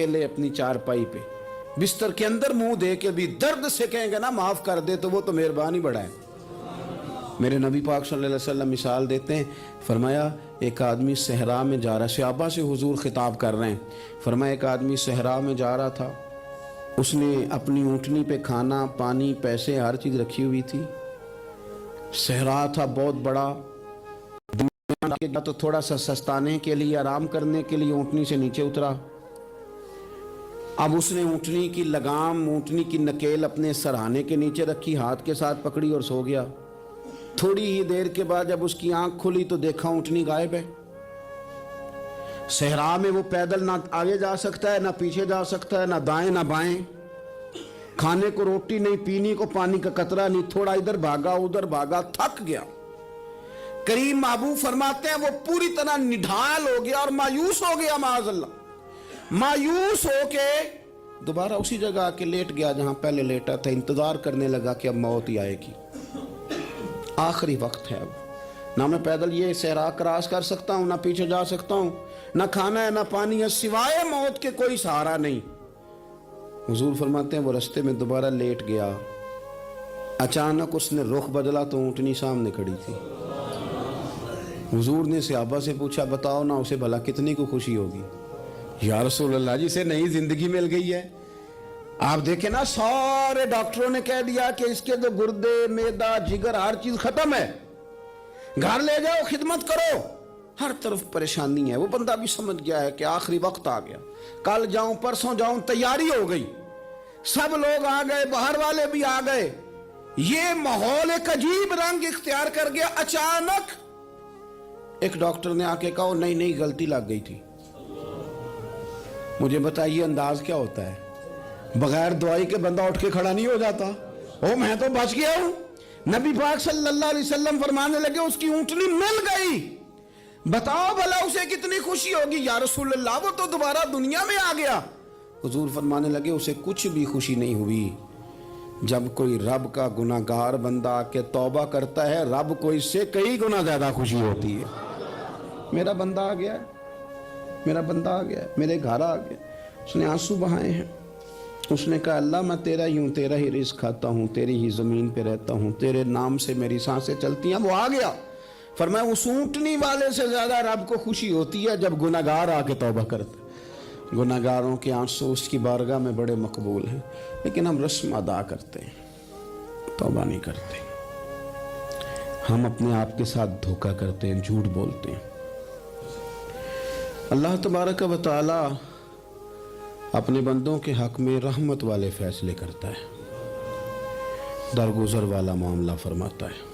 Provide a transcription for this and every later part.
ले अपनी चारपाई पे बिस्तर के अंदर मुंह दे के भी दर्द से कहेंगे ना माफ कर दे तो वो तो मेहरबानी बड़ा है। मेरे नबी पाक सल्लल्लाहु अलैहि वसल्लम मिसाल देते हैं, फरमाया एक आदमी सहरा में जा रहा, सहाबा से हुजूर खिताब कर रहे हैं, फरमाया एक आदमी सहरा में जा रहा था, उसने अपनी ऊँटनी पे खाना पानी पैसे हर चीज़ रखी हुई थी। सहरा था बहुत बड़ा, तो थोड़ा सा सस्ताने के लिए आराम करने के लिए ऊँटनी से नीचे उतरा। अब उसने ऊँटनी की लगाम ऊँटनी की नकेल अपने सरहाने के नीचे रखी, हाथ के साथ पकड़ी और सो गया। थोड़ी ही देर के बाद जब उसकी आंख खुली तो देखा ऊँटनी गायब है। सहरा में वो पैदल ना आगे जा सकता है ना पीछे जा सकता है, ना दाएं ना बाएं, खाने को रोटी नहीं, पीने को पानी का कतरा नहीं, थोड़ा इधर भागा उधर भागा, थक गया। करीम महबूब फरमाते हैं वो पूरी तरह निढाल हो गया और मायूस हो गया, माअज़ल्लाह। मायूस होके दोबारा उसी जगह आके लेट गया जहां पहले लेटा था, इंतजार करने लगा कि अब मौत ही आएगी, आखिरी वक्त है, अब ना मैं पैदल ये सहरा क्रॉस कर सकता हूँ, ना पीछे जा सकता हूँ, ना खाना है ना पानी है, सिवाय मौत के कोई सहारा नहीं। हुजूर फरमाते हैं वो रास्ते में दोबारा लेट गया। अचानक उसने रुख बदला तो ऊँटनी सामने खड़ी थी। हुजूर ने सहाबा से पूछा बताओ ना उसे भला कितनी को खुशी होगी। या रसूल अल्लाह जी से नई जिंदगी मिल गई है। आप देखें ना सारे डॉक्टरों ने कह दिया कि इसके तो गुर्दे मैदा जिगर हर चीज खत्म है, घर ले जाओ खिदमत करो, हर तरफ परेशानी है। वो बंदा भी समझ गया है कि आखिरी वक्त आ गया, कल जाऊं परसों जाऊं, तैयारी हो गई, सब लोग आ गए, बाहर वाले भी आ गए, ये माहौल एक अजीब रंग इख्तियार कर गया। अचानक एक डॉक्टर ने आके कहा नहीं नहीं गलती लग गई थी। मुझे बताइए अंदाज क्या होता है? बगैर दवाई के बंदा उठ के खड़ा नहीं हो जाता। ओ मैं तो बच गया हूं। नबी पाक सल्लल्लाहु अलैहि वसल्लम फरमाने लगे उसकी ऊँटनी मिल गई, बताओ भला उसे कितनी खुशी होगी। या रसूल अल्लाह वो तो दोबारा दुनिया में आ गया। हुजूर फरमाने लगे उसे कुछ भी खुशी नहीं हुई। जब कोई रब का गुनाहगार बंदा आके तौबा करता है, रब को इससे कई गुना ज्यादा खुशी होती है। मेरा बंदा आ गया, मेरा बंदा आ गया, मेरे घर आ गया। उसने आंसू बहाए हैं, उसने कहा अल्लाह मैं तेरा ही हूँ, तेरा ही रिज़्क़ खाता हूँ, तेरी ही ज़मीन पे रहता हूँ, तेरे नाम से मेरी सांसें चलती हैं। वो आ गया। फरमाया उस ऊँटनी वाले से ज़्यादा रब को खुशी होती है जब गुनाहगार आके तौबा करते। गुनाहगारों के आंसू उसकी बारगाह में बड़े मकबूल हैं, लेकिन हम रस्म अदा करते हैं, तौबा नहीं करते। हम अपने आप के साथ धोखा करते हैं, झूठ बोलते हैं। अल्लाह तबारक व तआला अपने बंदों के हक में रहमत वाले फैसले करता है, दरगुजर वाला मामला फरमाता है।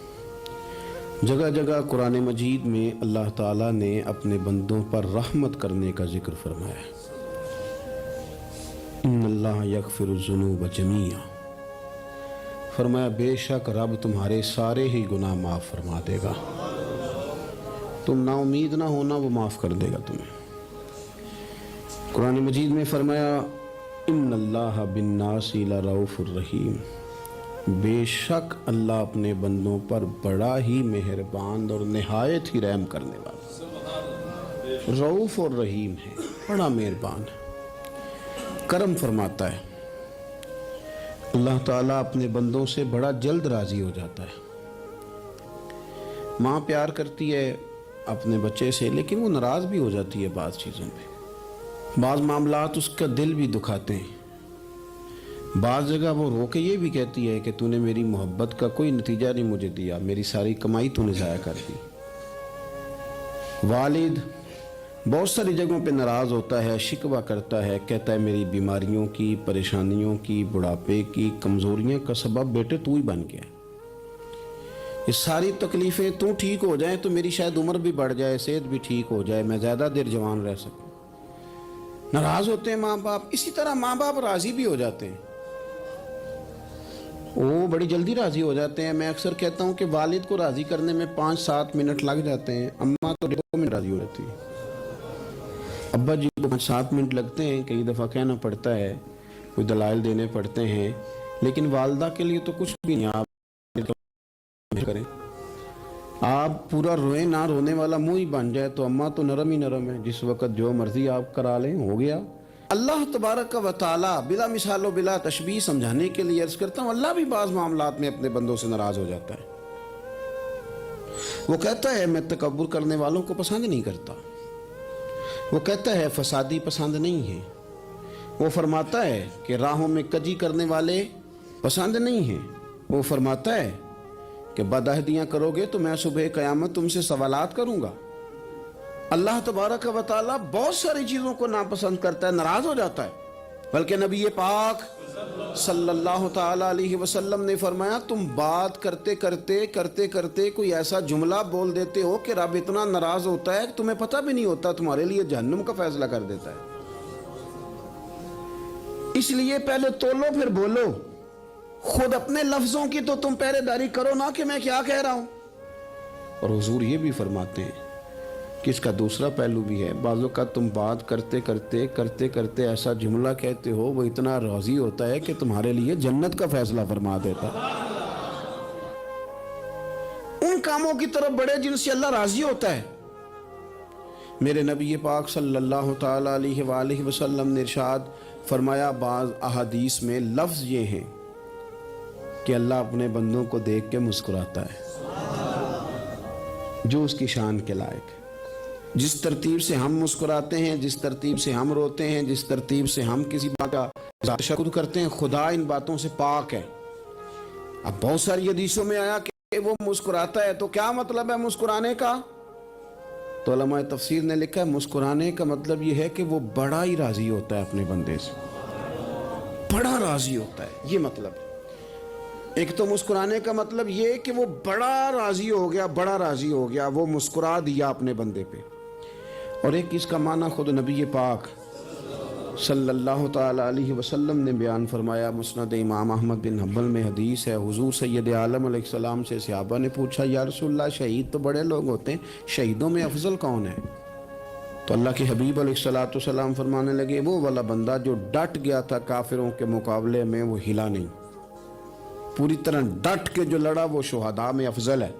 जगह जगह कुरान मजीद में अल्लाह ताला ने अपने बंदों पर रहमत करने का जिक्र फरमाया है। इन्नल्लाह यगफिरुज़्ज़ुनूब जमीआ, फरमाया बेशक रब तुम्हारे सारे ही गुनाह माफ़ फरमा देगा। तुम ना उम्मीद ना होना, वो माफ़ कर देगा तुम्हें। कुरान मजीद में फरमाया इन्नल्लाह बिन्नासी लरऊफुर रहीम, बेशक अल्लाह अपने बंदों पर बड़ा ही मेहरबान और निहायत ही रहम करने वाला रऊफ और रहीम है, बड़ा मेहरबान है, करम फरमाता है। अल्लाह ताला अपने बंदों से बड़ा जल्द राज़ी हो जाता है। माँ प्यार करती है अपने बच्चे से, लेकिन वो नाराज़ भी हो जाती है बाज़ चीज़ों पे, बाज़ मामलात उसका दिल भी दुखाते हैं। बाज़ जगह वो रो के ये भी कहती है कि तूने मेरी मोहब्बत का कोई नतीजा नहीं मुझे दिया, मेरी सारी कमाई तूने ज़ाया कर दी। वालिद बहुत सारी जगहों पे नाराज़ होता है, शिकवा करता है, कहता है मेरी बीमारियों की, परेशानियों की, बुढ़ापे की, कमज़ोरियाँ का सबब बेटे तू ही बन गया। ये सारी तकलीफ़ें तू ठीक हो जाए तो मेरी शायद उम्र भी बढ़ जाए, सेहत भी ठीक हो जाए, मैं ज़्यादा देर जवान रह सकूँ। नाराज़ होते हैं माँ बाप। इसी तरह माँ बाप राज़ी भी हो जाते हैं, वो बड़ी जल्दी राज़ी हो जाते हैं। मैं अक्सर कहता हूँ कि वालिद को राज़ी करने में 5-7 मिनट लग जाते हैं, अम्मा तो 2 मिनट राज़ी हो जाती है, अब्बा जी को 5-7 मिनट लगते हैं। कई दफ़ा कहना पड़ता है, कोई दलाइल देने पड़ते हैं, लेकिन वालदा के लिए तो कुछ भी नहीं। आप करें, आप पूरा रोए ना, रोने वाला मुँह ही बन जाए तो अम्मा तो नरम ही नरम है, जिस वक़्त जो मर्ज़ी आप करा लें हो गया। اللہ تبارک و تعالی بلا مثال و بلا تشبیہ سمجھانے کے لیے عرض کرتا ہوں، اللہ بھی بعض معاملات میں اپنے بندوں سے ناراض ہو جاتا ہے۔ وہ کہتا ہے میں تکبر کرنے والوں کو پسند نہیں کرتا، وہ کہتا ہے فسادی پسند نہیں ہے، وہ فرماتا ہے کہ راہوں میں کجی کرنے والے پسند نہیں ہیں، وہ فرماتا ہے کہ بدعہدیاں کرو گے تو میں صبح قیامت تم سے سوالات کروں گا۔ اللہ تبارک و تعالیٰ بہت ساری چیزوں کو ناپسند کرتا ہے، ناراض ہو جاتا ہے، بلکہ نبی پاک صلی اللہ تعالیٰ علیہ وسلم نے فرمایا تم بات کرتے کرتے کوئی ایسا جملہ بول دیتے ہو کہ رب اتنا ناراض ہوتا ہے کہ تمہیں پتہ بھی نہیں ہوتا، تمہارے لیے جہنم کا فیصلہ کر دیتا ہے۔ اس لیے پہلے تولو پھر بولو، خود اپنے لفظوں کی تو تم پہرے داری کرو نا کہ میں کیا کہہ رہا ہوں۔ اور حضور یہ بھی فرماتے ہیں کہ اس کا دوسرا پہلو بھی ہے، بعض اوقات تم بات کرتے ایسا جملہ کہتے ہو وہ اتنا راضی ہوتا ہے کہ تمہارے لیے جنت کا فیصلہ فرما دیتا ہے۔ ان کاموں کی طرف بڑے جن سے اللہ راضی ہوتا ہے۔ میرے نبی پاک صلی اللہ تعالی علیہ وآلہ وسلم نے ارشاد فرمایا، بعض احادیث میں لفظ یہ ہیں کہ اللہ اپنے بندوں کو دیکھ کے مسکراتا ہے جو اس کی شان کے لائق ہے۔ جس ترتیب سے ہم مسکراتے ہیں، جس ترتیب سے ہم روتے ہیں، جس ترتیب سے ہم کسی بات کا تشکر کرتے ہیں، خدا ان باتوں سے پاک ہے۔ اب بہت ساری حدیثوں میں آیا کہ وہ مسکراتا ہے، تو کیا مطلب ہے مسکرانے کا؟ تو علماء تفسیر نے لکھا ہے مسکرانے کا مطلب یہ ہے کہ وہ بڑا ہی راضی ہوتا ہے اپنے بندے سے، بڑا راضی ہوتا ہے، یہ مطلب ہے۔ ایک تو مسکرانے کا مطلب یہ کہ وہ بڑا راضی ہو گیا، وہ مسکرا دیا اپنے بندے پہ۔ اور ایک اس کا معنی خود نبی پاک صلی اللہ تعالی علیہ وسلم نے بیان فرمایا، مسند امام احمد بن حنبل میں حدیث ہے، حضور سید عالم علیہ السلام سے صحابہ نے پوچھا یا رسول اللہ شہید تو بڑے لوگ ہوتے ہیں، شہیدوں میں افضل کون ہے؟ تو اللہ کے حبیب علیہ السلام فرمانے لگے وہ والا بندہ جو ڈٹ گیا تھا کافروں کے مقابلے میں، وہ ہلا نہیں، پوری طرح ڈٹ کے جو لڑا وہ شہداء میں افضل ہے۔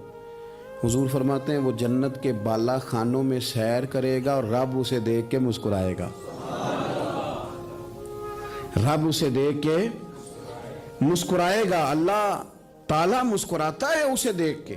حضور فرماتے ہیں وہ جنت کے بالا خانوں میں سیر کرے گا اور رب اسے دیکھ کے مسکرائے گا، رب اسے دیکھ کے مسکرائے گا، اللہ تعالیٰ مسکراتا ہے اسے دیکھ کے۔